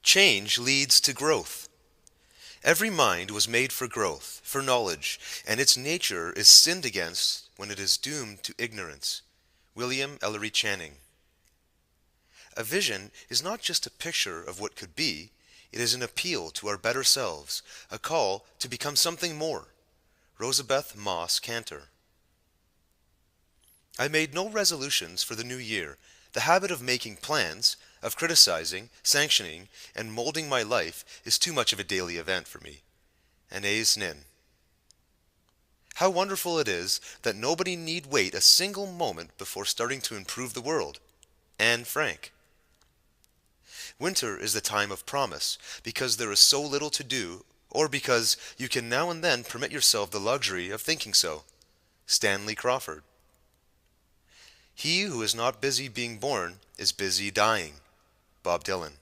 Change leads to growth. Every mind was made for growth, for knowledge, and its nature is sinned against when it is doomed to ignorance. William Ellery Channing. A vision is not just a picture of what could be, it is an appeal to our better selves, a call to become something more. Rosabeth Moss Cantor. I made no resolutions for the new year. The habit of making plans, of criticizing, sanctioning, and molding my life is too much of a daily event for me. Anais Nin. How wonderful it is that nobody need wait a single moment before starting to improve the world. Anne Frank. Winter is the time of promise, because there is so little to do, or because you can now and then permit yourself the luxury of thinking so. Stanley Crawford. He who is not busy being born is busy dying. Bob Dylan.